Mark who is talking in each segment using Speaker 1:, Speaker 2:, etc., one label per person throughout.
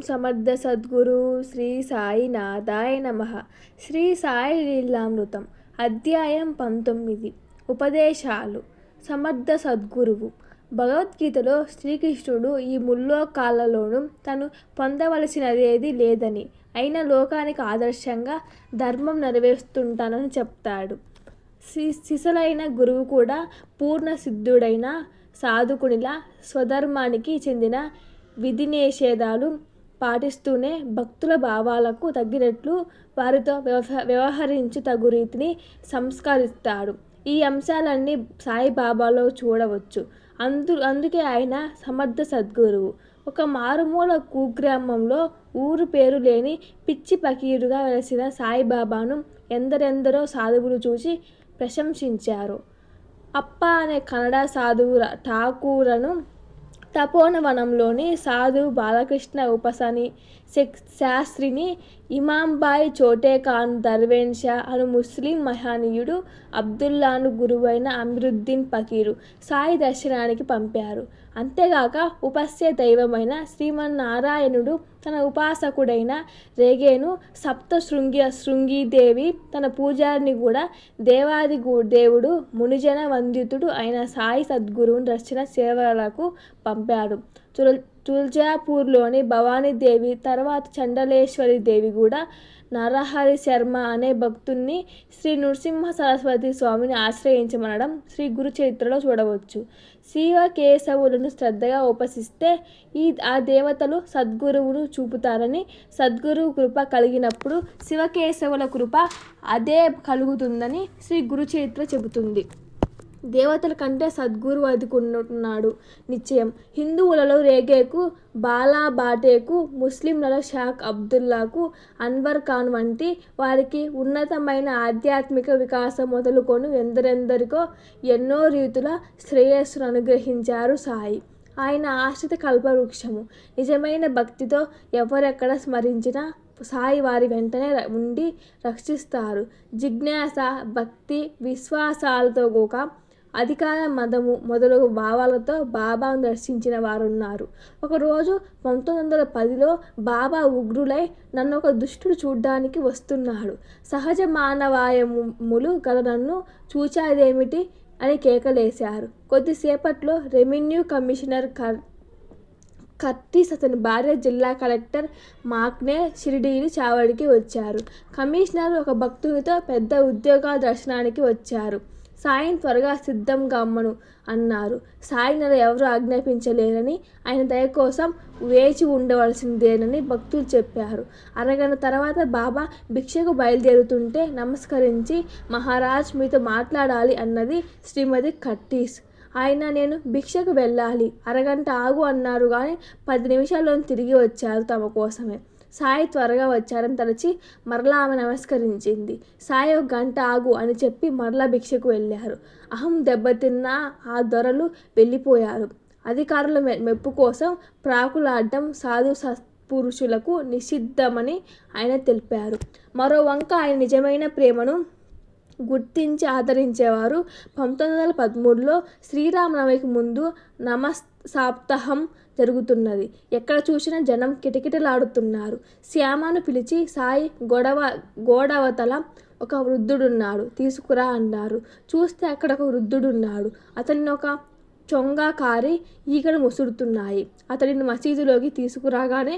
Speaker 1: సమర్థ సద్గురు శ్రీ సాయినాథాయ నమః. శ్రీ సాయి లీలామృతం అధ్యాయం 19. ఉపదేశాలు. సమర్థ సద్గురువు. భగవద్గీతలో శ్రీకృష్ణుడు ఈ ముల్లోకాలలోనూ తను పొందవలసినదేదీ లేదని, అయినా లోకానికి ఆదర్శంగా ధర్మం నెరవేరుస్తుంటానని చెప్తాడు. సిసలైన గురువు కూడా పూర్ణ సిద్ధుడైన సాధకునిలా స్వధర్మానికి చెందిన విధి నిషేధాలు పాటిస్తూనే భక్తుల భావాలకు తగ్గినట్లు వారితో వ్యవహరించు తగు రీతిని సంస్కరిస్తాడు. ఈ అంశాలన్నీ సాయిబాబాలో చూడవచ్చు. అందుకే ఆయన సమర్థ సద్గురువు. ఒక మారుమూల కుగ్రామంలో ఊరు పేరు లేని పిచ్చి ఫకీరుగా వెలసిన సాయిబాబాను ఎందరెందరో సాధువులు చూసి ప్రశంసించారు. అప్ప అనే కన్నడ సాధువు ఠాకూరను తపోవనంలోని సాధు బాలకృష్ణ ఉపసని శాస్త్రిని ఇమాంబాయి చోటేఖాన్ దర్వేన్ షా అను ముస్లిం మహనీయుడు అబ్దుల్లాను గురువైన అమీరుద్దీన్ ఫకీరు సాయి దర్శనానికి పంపారు. అంతేగాక ఉపస్య దైవమైన శ్రీమన్నారాయణుడు తన ఉపాసకుడైన రేగేను శృంగీదేవి తన పూజారిని కూడా దేవాది దేవుడు మునిజన వందితుడు అయిన సాయి సద్గురువుని దర్శన సేవలకు పంపాడు. తుల్జాపూర్లోని భవానీదేవి తర్వాత చండలేశ్వరి దేవి కూడా నరహరి శర్మ అనే భక్తుణ్ణి శ్రీ నృసింహ సరస్వతి స్వామిని ఆశ్రయించమనడం శ్రీ గురు చరిత్రలో చూడవచ్చు. శివకేశవులను శ్రద్ధగా ఉపాసిస్తే ఆ దేవతలు సద్గురువును చూపుతారని, సద్గురువు కృప కలిగినప్పుడు శివకేశవుల కృప అదే కలుగుతుందని శ్రీ గురు చరిత్ర చెబుతుంది. దేవతల కంటే సద్గురువు అధికున్నాడు నిశ్చయం. హిందువులలో రేగేకు, బాలాబాటేకు, ముస్లింలలో షేక్ అబ్దుల్లాకు, అన్వర్ ఖాన్ వంటి వారికి ఉన్నతమైన ఆధ్యాత్మిక వికాసం మొదలుకొని ఎందరెందరికో ఎన్నో రీతుల శ్రేయస్సును అనుగ్రహించారు సాయి. ఆయన ఆశ్రిత కల్పవృక్షము. నిజమైన భక్తితో ఎవరెక్కడ స్మరించినా సాయి వారి వెంటనే ఉండి రక్షిస్తారు. జిజ్ఞాస, భక్తి, విశ్వాసాలతో కూక అధికార మదము మొదలగు భావాలతో బాబాను దర్శించిన వారున్నారు. ఒకరోజు 1910లో బాబా ఉగ్రులై నన్ను ఒక దుష్టుడు చూడ్డానికి వస్తున్నాడు. సహజ మానవాయములు గల నన్ను చూచాదేమిటి అని కేకలేశారు. కొద్దిసేపట్లో రెవెన్యూ కమిషనర్ కర్టీస్ అతని భార్య జిల్లా కలెక్టర్ మాక్నే షిరిడీలు చావడికి వచ్చారు. కమిషనర్ ఒక భక్తునితో పెద్ద ఉద్యోగాల దర్శనానికి వచ్చారు. సాయిని త్వరగా సిద్ధం గమ్మను అన్నారు. సాయిని ఎవరు ఆజ్ఞాపించలేరని, ఆయన దయ కోసం వేచి ఉండవలసిందేనని భక్తులు చెప్పారు. అరగంట తర్వాత బాబా భిక్షకు బయలుదేరుతుంటే నమస్కరించి, మహారాజ్ మీతో మాట్లాడాలి అన్నది శ్రీమతి కర్టీస్. ఆయన నేను భిక్షకు వెళ్ళాలి, అరగంట ఆగు అన్నారు. కానీ 10 నిమిషాల్లో తిరిగి వచ్చారు తమ కోసమే. సాయి త్వరగా వచ్చారని తలచి మరలా ఆమె నమస్కరించింది. సాయి 1 గంట ఆగు అని చెప్పి మరలా భిక్షకు వెళ్ళారు. అహం దెబ్బతిన్న ఆ దొరలు వెళ్ళిపోయారు. అధికారుల మెప్పు కోసం ప్రాకులాడడం సాధు సత్పురుషులకు నిషిద్ధమని ఆయన తెలిపారు. మరో వంక ఆయన నిజమైన ప్రేమను గుర్తించి ఆదరించేవారు. 1913లో శ్రీరామనవమికి ముందు నమఃసప్తాహం జరుగుతున్నది. ఎక్కడ చూసినా జనం కిటకిటలాడుతున్నారు. శ్యామను పిలిచి సాయి గోడవతల ఒక వృద్ధుడున్నాడు, తీసుకురా అన్నారు. చూస్తే అక్కడ ఒక వృద్ధుడున్నాడు. అతన్ని ఒక చొంగాకారి ఈగలు ముసురుతున్నాయి. అతడిని మసీదులోకి తీసుకురాగానే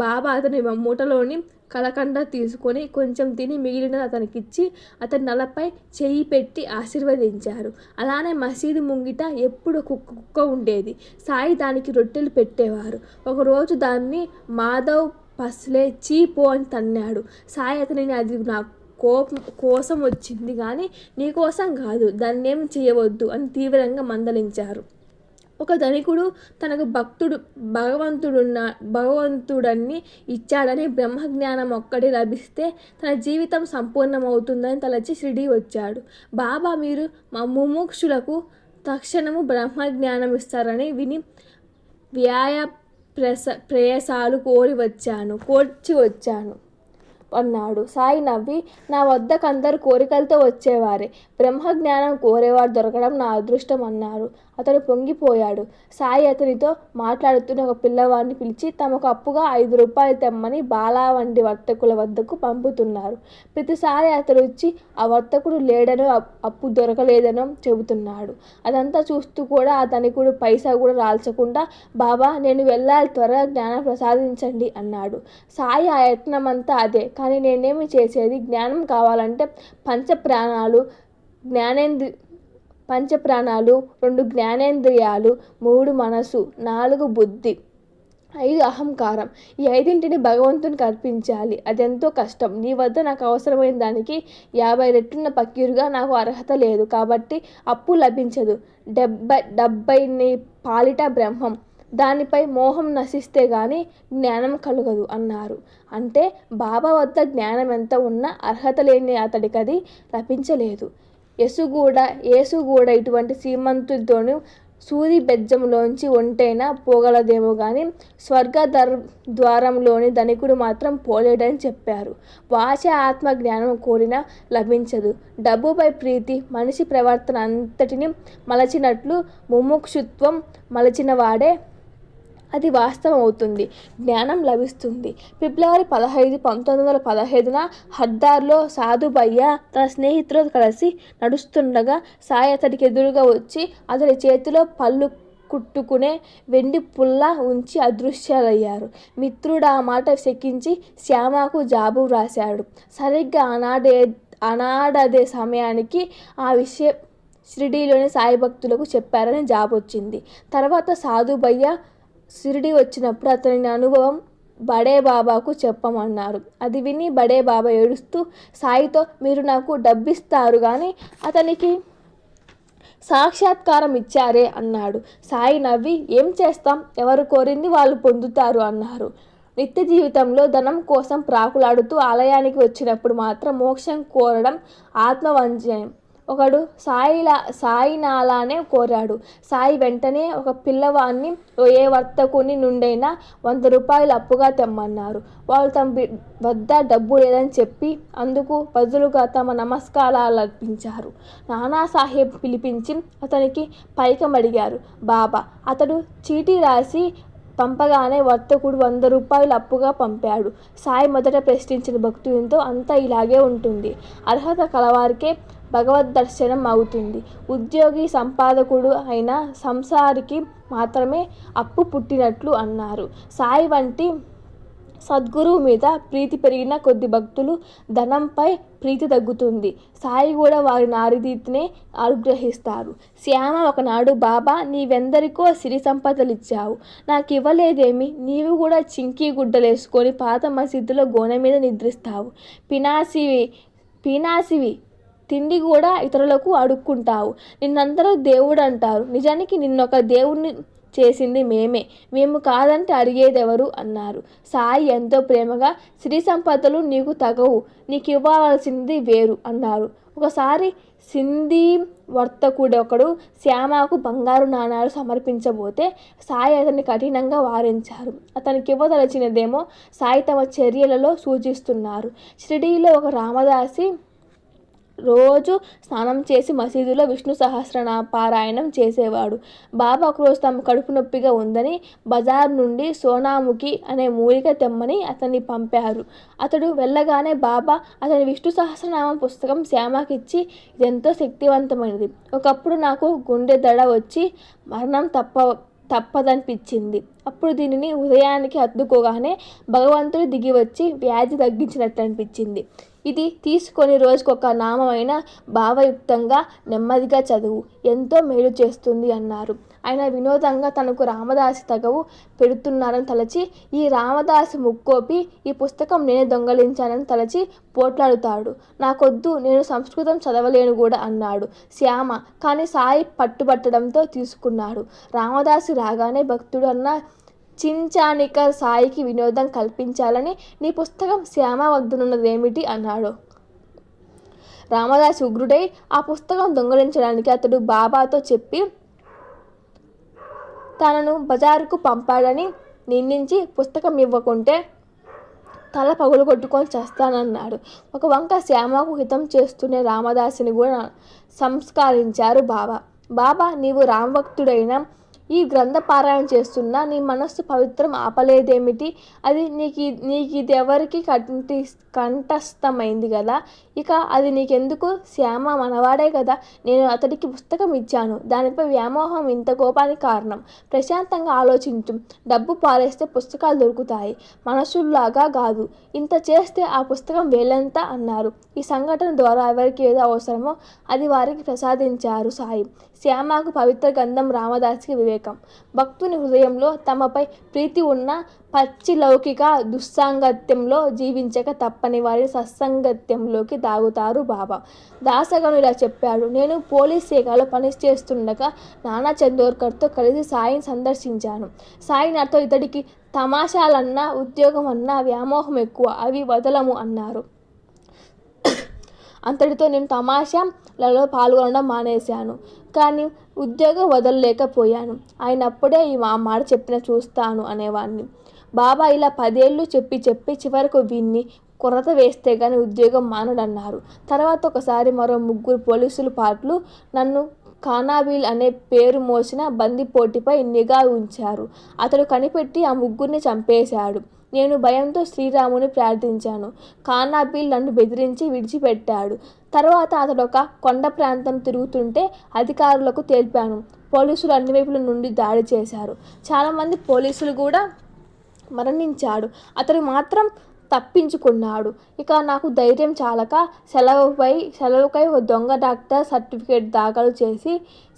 Speaker 1: బాబా అతని మూటలోని కలకండ తీసుకొని కొంచెం తిని మిగిలినది అతనికిచ్చి అతని నలపై చెయ్యి పెట్టి ఆశీర్వదించారు. అలానే మసీదు ముంగిట ఎప్పుడు కుక్క ఉండేది. సాయి దానికి రొట్టెలు పెట్టేవారు. ఒకరోజు దాన్ని మాధవ్ పస్లే చీపో అని తన్నాడు. సాయి అతనిని అది నా కోసం వచ్చింది కానీ నీ కోసం కాదు, దాన్నేం చేయవద్దు అని తీవ్రంగా మందలించారు. ఒక ధనికుడు తనకు భగవంతుడన్ని ఇచ్చాడని, బ్రహ్మజ్ఞానం ఒక్కటి లభిస్తే తన జీవితం సంపూర్ణమవుతుందని తలచి షిరిడీ వచ్చాడు. బాబా మీరు మా ముముక్షులకు తక్షణము బ్రహ్మజ్ఞానం ఇస్తారని విని ప్రయాసాలు కోర్చి వచ్చాను అన్నాడు. సాయి నవ్వి, నా వద్దకందరు కోరికలతో వచ్చేవారే, బ్రహ్మజ్ఞానం కోరేవారు దొరకడం నా అదృష్టం అన్నారు. అతడు పొంగిపోయాడు. సాయి అతనితో మాట్లాడుతున్న ఒక పిల్లవాడిని పిలిచి తమకు అప్పుగా 5 రూపాయలు తెమ్మని బాలా వంటి వర్తకుల వద్దకు పంపుతున్నారు. ప్రతిసారి అతడు వచ్చి ఆ వర్తకుడు లేడనో అప్పు దొరకలేదనో చెబుతున్నాడు. అదంతా చూస్తూ కూడా ఆ ధనికుడు పైసా కూడా రాల్చకుండా, బాబా నేను వెళ్ళాలి, త్వరగా జ్ఞానం ప్రసాదించండి అన్నాడు. సాయి ఆ యత్నమంతా అదే, కానీ నేనేమి చేసేది? జ్ఞానం కావాలంటే పంచప్రాణాలు, 2 జ్ఞానేంద్రియాలు, 3 మనసు, 4 బుద్ధి, 5 అహంకారం, ఈ 5ంటిని భగవంతునికి అర్పించాలి. అదెంతో కష్టం. నీ వద్ద నాకు అవసరమైన దానికి 50 రెట్లున్న పకీరుగా నాకు అర్హత లేదు, కాబట్టి అప్పు లభించదు. 70 నీ పాలిట బ్రహ్మం, దానిపై మోహం నశిస్తే గాని జ్ఞానం కలుగదు అన్నారు. అంటే బాబా వద్ద జ్ఞానం ఎంత ఉన్నా అర్హత లేని అతడికది లభించలేదు. యేసు కూడా ఇటువంటి శ్రీమంతుడితోనూ సూది బెజ్జంలోంచి ఒంటైనా పోగలదేమో గాని స్వర్గ ద్వారంలోని ధనికుడు మాత్రం పోలేడని చెప్పారు. వాచ ఆత్మ జ్ఞానం కోరినా లభించదు. డబ్బుపై ప్రీతి మనిషి ప్రవర్తన అంతటిని మలచినట్లు ముముక్షుత్వం మలచినవాడే అది వాస్తవం అవుతుంది, జ్ఞానం లభిస్తుంది. ఫిబ్రవరి 15, 1915న హర్దార్లో సాధుబయ్య తన స్నేహితులతో కలిసి నడుస్తుండగా సాయి అతడికి ఎదురుగా వచ్చి అతడి చేతిలో పళ్ళు కుట్టుకునే వెండి పుల్ల ఉంచి అదృశ్యాలయ్యారు. మిత్రుడు ఆ మాట శకించి శ్యామకు జాబు వ్రాశాడు. సరిగ్గా ఆనాడదే సమయానికి ఆ విషయం షిరిడీలోని సాయి భక్తులకు చెప్పారని జాబొచ్చింది. తర్వాత సాధుబయ్య షిరిడీ వచ్చినప్పుడు అతని అనుభవం బడేబాబాకు చెప్పమన్నారు. అది విని బడేబాబా ఏడుస్తూ సాయితో, మీరు నాకు డబ్బిస్తారు కానీ అతనికి సాక్షాత్కారం ఇచ్చారే అన్నాడు. సాయి నవ్వి, ఏం చేస్తాం, ఎవరు కోరింది వాళ్ళు పొందుతారు అన్నారు. నిత్య జీవితంలో ధనం కోసం ప్రాకులాడుతూ ఆలయానికి వచ్చినప్పుడు మాత్రం మోక్షం కోరడం ఆత్మవంచనం. ఒకడు సాయినాలానే కోరాడు. సాయి వెంటనే ఒక పిల్లవాణ్ణి ఏ వర్తకుని నుండైనా 100 రూపాయలు అప్పుగా తెమ్మన్నారు. వాళ్ళు తమ వద్ద డబ్బు లేదని చెప్పి అందుకు బదులుగా తమ నమస్కారాలర్పించారు. నానాసాహెబ్ పిలిపించి అతనికి పైకం అడిగారు. బాబా అతడు చీటీ రాసి పంపగానే వర్తకుడు 100 రూపాయలు అప్పుగా పంపాడు. సాయి మొదట ప్రశ్నించిన భక్తునితో, అంతా ఇలాగే ఉంటుంది. అర్హత కలవారికే భగవద్ దర్శనం అవుతుంది. ఉద్యోగి సంపాదకుడు అయిన సంసారికి మాత్రమే అప్పు పుట్టినట్లు అన్నారు. సాయి వంటి సద్గురువు మీద ప్రీతి పెరిగిన కొద్ది భక్తులు ధనంపై ప్రీతి తగ్గుతుంది. సాయి కూడా వారి నారీతినే అనుగ్రహిస్తారు. శ్యామ ఒకనాడు, బాబా నీవెందరికో సిరి సంపదలిచ్చావు, నాకు ఇవ్వలేదేమి? నీవు కూడా చింకీ గుడ్డలేసుకొని పాత మసీదులో గోనె మీద నిద్రిస్తావు. పీనాసివి, తిండి కూడా ఇతరులకు అడుక్కుంటావు. నిన్నందరూ దేవుడు అంటారు. నిజానికి నిన్నొక దేవుణ్ణి చేసింది మేము కాదంటే అడిగేదెవరు అన్నారు. సాయి ఎంతో ప్రేమగా, సిరి సంపదలు నీకు తగవు, నీకు ఇవ్వవలసింది వేరు అన్నారు. ఒకసారి సింధీ వర్తకుడొకడు శ్యామకు బంగారు నాణాలు సమర్పించబోతే సాయి అతన్ని కఠినంగా వారించారు. అతనికి ఇవ్వదలచినదేమో సాయి తమ చర్యలలో సూచిస్తున్నారు. షిరిడీలో ఒక రామదాసి రోజు స్నానం చేసి మసీదులో విష్ణు సహస్రనామ పారాయణం చేసేవాడు. బాబా ఒకరోజు తమ కడుపు నొప్పిగా ఉందని బజార్ నుండి సోనాముఖి అనే మూలిక తెమ్మని అతన్ని పంపారు. అతడు వెళ్ళగానే బాబా అతని విష్ణు సహస్రనామం పుస్తకం శ్యామకిచ్చి, ఇదెంతో శక్తివంతమైనది. ఒకప్పుడు నాకు గుండె దడ వచ్చి మరణం తప్పదనిపించింది. అప్పుడు దీనిని ఉదయానికి అద్దుకోగానే భగవంతుడు దిగి వచ్చి వ్యాధి తగ్గించినట్టు అనిపించింది. ఇది తీసుకొని రోజుకొక నామమైన భావయుక్తంగా నెమ్మదిగా చదువు, ఎంతో మేలు చేస్తుంది అన్నారు. ఆయన వినోదంగా తనకు రామదాసి తగవు పెడుతున్నారని తలచి, ఈ రామదాసి ముక్కోపి, ఈ పుస్తకం నేనే దొంగలించానని తలచి పోట్లాడుతాడు. నాకొద్దు, నేను సంస్కృతం చదవలేను కూడా అన్నాడు శ్యామ. కానీ సాయి పట్టుబట్టడంతో తీసుకున్నాడు. రామదాసి రాగానే భక్తుడు అన్న చించానికర్ సాయికి వినోదం కల్పించాలని, నీ పుస్తకం శ్యామ వద్దనున్నదేమిటి అన్నాడు. రామదాస్ ఉగ్రుడై ఆ పుస్తకం దొంగలించడానికి అతడు బాబాతో చెప్పి తనను బజారుకు పంపాడని నిందించి, పుస్తకం ఇవ్వకుంటే తల పగులు కొట్టుకొని చేస్తానన్నాడు. ఒక వంక శ్యామకు హితం చేస్తూనే రామదాసిని కూడా సంస్కరించారు బాబా. బాబా, నీవు రామభక్తుడైన ఈ గ్రంథ పారాయణ చేస్తున్నా నీ మనస్సు పవిత్రం ఆపలేదేమిటి? అది నీకు ఎవరికి కంఠస్థమైంది కదా, ఇక అది నీకెందుకు? శ్యామ మనవాడే కదా, నేను అతడికి పుస్తకం ఇచ్చాను. దానిపై వ్యామోహం ఇంత కోపానికి కారణం. ప్రశాంతంగా ఆలోచించు. డబ్బు పారేస్తే పుస్తకాలు దొరుకుతాయి, మనసుల్లాగా కాదు. ఇంత చేస్తే ఆ పుస్తకం వేలెంత అన్నారు. ఈ సంఘటన ద్వారా ఎవరికి ఏదో అవసరమో అది వారికి ప్రసాదించారు సాయి. శ్యామకు పవిత్ర గంధం, రామదాస్కి వివేకం. భక్తుని హృదయంలో తమపై ప్రీతి ఉన్న పచ్చి లౌకిక దుస్సాంగత్యంలో జీవించక తప్పని వారిని సత్సంగత్యంలోకి దాగుతారు బాబా. దాసగను ఇలా చెప్పాడు. నేను పోలీస్ శాఖలో పనిచేస్తుండగా నానా చందోర్కర్తో కలిసి సాయిని సందర్శించాను. సాయి నాతో ఇతడికి తమాషాలన్నా ఉద్యోగం అన్నా వ్యామోహం ఎక్కువ, అవి వదలము అన్నారు. అంతటితో నేను తమాషాలలో పాల్గొనడం మానేశాను, కానీ ఉద్యోగం వదలలేకపోయాను. ఆయన అప్పుడే ఈ మాట చెప్పిన చూస్తాను అనేవాడిని. బాబా ఇలా 10 ఏళ్ళు చెప్పి చివరకు విన్ని కొరత వేస్తే కానీ ఉద్యోగం మానడన్నారు. తర్వాత ఒకసారి మరో 3 పోలీసులు పాటలు నన్ను ఖానాబీల్ అనే పేరు మోసిన బందిపోటుపై నిఘా ఉంచారు. అతడు కనిపెట్టి ఆ 3 చంపేశాడు. నేను భయంతో శ్రీరాముని ప్రార్థించాను. ఖానాబీల్ నన్ను బెదిరించి విడిచిపెట్టాడు. తర్వాత అతడు ఒక కొండ ప్రాంతం తిరుగుతుంటే అధికారులకు తెలిపాను. పోలీసులు అన్ని వైపుల నుండి దాడి చేశారు. చాలామంది పోలీసులు కూడా మరణించాడు. అతడు మాత్రం తప్పించుకున్నాడు. ఇక నాకు ధైర్యం చాలక సెలవుకై ఒక దొంగ డాక్టర్ సర్టిఫికేట్ దాఖలు చేసి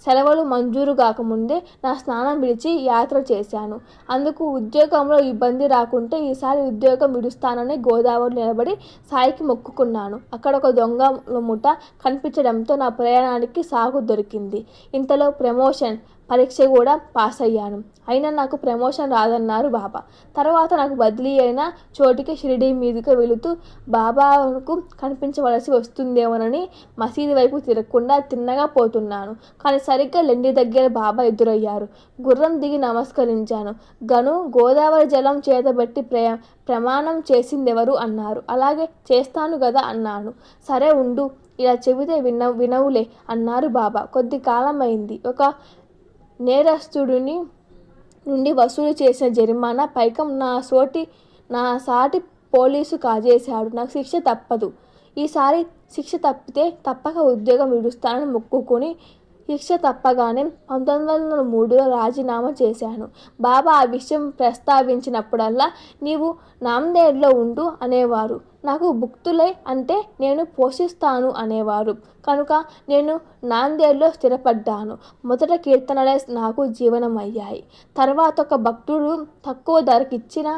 Speaker 1: సెలవులు మంజూరు కాకముందే నా స్నానం విడిచి యాత్ర చేశాను. అందుకు ఉద్యోగంలో ఇబ్బంది రాకుంటే ఈసారి ఉద్యోగం విడుస్తానని గోదావరి నిలబడి సాయికి మొక్కుకున్నాను. అక్కడ ఒక దొంగల ముఠ కనిపించడంతో నా ప్రయాణానికి సాగు దొరికింది. ఇంతలో ప్రమోషన్ పరీక్ష కూడా పాస్ అయ్యాను. అయినా నాకు ప్రమోషన్ రాదన్నారు బాబా. తర్వాత నాకు బదిలీ అయిన చోటికి షిరిడీ మీదుగా వెళుతూ బాబాకు కనిపించవలసి వస్తుందేమోనని మసీదు వైపు తిరగకుండా తిన్నగా పోతున్నాను. కానీ సరిగ్గా లెండి దగ్గర బాబా ఎదురయ్యారు. గుర్రం దిగి నమస్కరించాను. గను గోదావరి జలం చేతబెట్టి ప్రమాణం చేసిందెవరు అన్నారు. అలాగే చేస్తాను కదా అన్నాను. సరే ఉండు, ఇలా చెబితే వినవులే అన్నారు బాబా. కొద్ది కాలం అయింది. ఒక నేరస్తుడిని నుండి వసూలు చేసిన జరిమానా పైకం నా సాటి పోలీసు కాజేశాడు. నాకు శిక్ష తప్పదు. ఈసారి శిక్ష తప్పితే తప్పక ఉద్యోగం విడుస్తానని మొక్కుకొని శిక్ష తప్పగానే 1903లో రాజీనామా చేశాను. బాబా ఆ విషయం ప్రస్తావించినప్పుడల్లా నీవు నాందేడ్లో ఉండు అనేవారు. నాకు భుక్తులై అంటే నేను పోషిస్తాను అనేవారు. కనుక నేను నాందేడ్లో స్థిరపడ్డాను. మొదట కీర్తనలే నాకు జీవనం అయ్యాయి. తర్వాత ఒక భక్తుడు తక్కువ ధరకిచ్చిన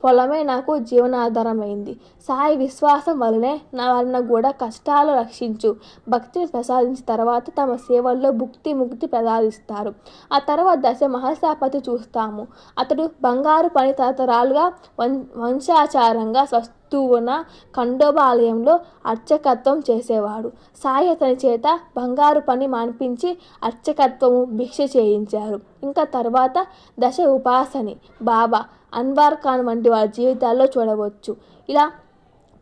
Speaker 1: పొలమే నాకు జీవనాధారమైంది. సాయి విశ్వాసం వలన కూడా కష్టాలు రక్షించు భక్తిని ప్రసాదించిన తర్వాత తమ సేవల్లో ముక్తి ప్రసాదిస్తారు. ఆ తర్వాత దశ మహర్షాపతి చూస్తాము. అతడు బంగారు పని తరతరాలుగా వంశాచారంగా వస్తువున ఖండోబా ఆలయంలో అర్చకత్వం చేసేవాడు. సాయి అతని చేత బంగారు పని మాన్పించి అర్చకత్వము భిక్ష చేయించారు. ఇంకా తర్వాత దశ ఉపాసని బాబా, అన్వార్ ఖాన్ వంటి వారి జీవితాల్లో చూడవచ్చు. ఇలా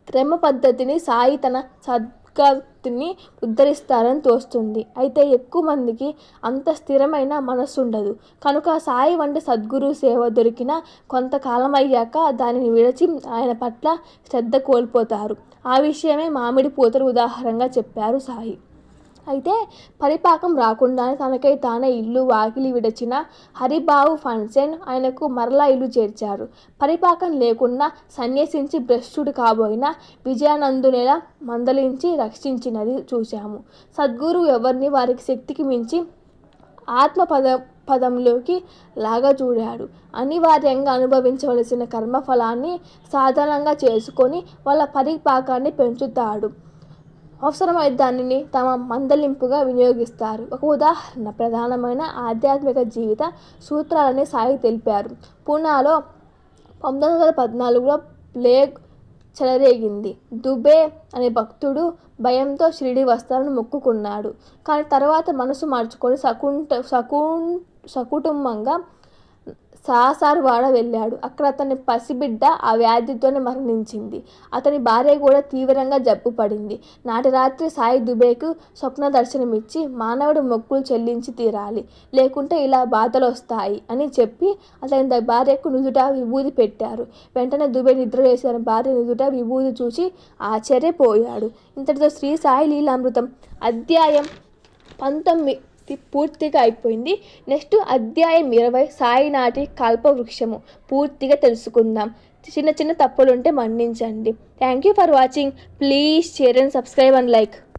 Speaker 1: క్రమ పద్ధతిని సాయి తన సద్గతిని ఉద్ధరిస్తారని తోస్తుంది. అయితే ఎక్కువ మందికి అంత స్థిరమైన మనస్సు ఉండదు. కనుక సాయి వంటి సద్గురు సేవ దొరికిన కొంతకాలం అయ్యాక దానిని విడిచి ఆయన పట్ల శ్రద్ధ కోల్పోతారు. ఆ విషయమే మామిడి పూతలు ఉదాహరణగా చెప్పారు సాయి. అయితే పరిపాకం రాకుండానే తనకై తానే ఇల్లు వాకిలి విడిచిన హరిబాబు ఫన్సేన్ ఆయనకు మరలా ఇల్లు చేర్చారు. పరిపాకం లేకుండా సన్యసించి భ్రష్టుడు కాబోయిన విజయానందునేలా మందలించి రక్షించినది చూశాము. సద్గురు ఎవరిని వారికి శక్తికి మించి పదంలోకి లాగా చూడాడు. అనివార్యంగా అనుభవించవలసిన కర్మఫలాన్ని సాధనంగా చేసుకొని వాళ్ళ పరిపాకాన్ని పెంచుతాడు. అవసరమైన దానిని తమ మందలింపుగా వినియోగిస్తారు. ఒక ఉదాహరణ ప్రధానమైన ఆధ్యాత్మిక జీవిత సూత్రాలని సాయి తెలిపారు. పూనాలో 1914లో ప్లేగ్ చెలరేగింది. దుబే అనే భక్తుడు భయంతో షిరిడి వస్తారని మొక్కుకున్నాడు. కానీ తర్వాత మనసు మార్చుకొని సకుటుంబంగా సాసార్వాడ వెళ్ళాడు. అక్కడ అతని పసిబిడ్డ ఆ వ్యాధితోనే మరణించింది. అతని భార్య కూడా తీవ్రంగా జబ్బు పడింది. నాటి రాత్రి సాయి దుబేకు స్వప్న దర్శనమిచ్చి మానవుడు మొక్కులు చెల్లించి తీరాలి, లేకుంటే ఇలా బాధలు వస్తాయి అని చెప్పి అతని భార్యకు నుదుట విభూది పెట్టారు. వెంటనే దుబే నిద్ర వేసిన భార్య నుదుట విభూది చూసి ఆశ్చర్యపోయాడు. ఇంతటితో శ్రీ సాయి లీలామృతం అధ్యాయం 19 పూర్తిగా అయిపోయింది. నెక్స్ట్ అధ్యాయం 20 సాయినాటి కల్పవృక్షము పూర్తిగా తెలుసుకుందాం. చిన్న చిన్న తప్పులుంటే మన్నించండి. Thank you for watching. Please share and subscribe and like.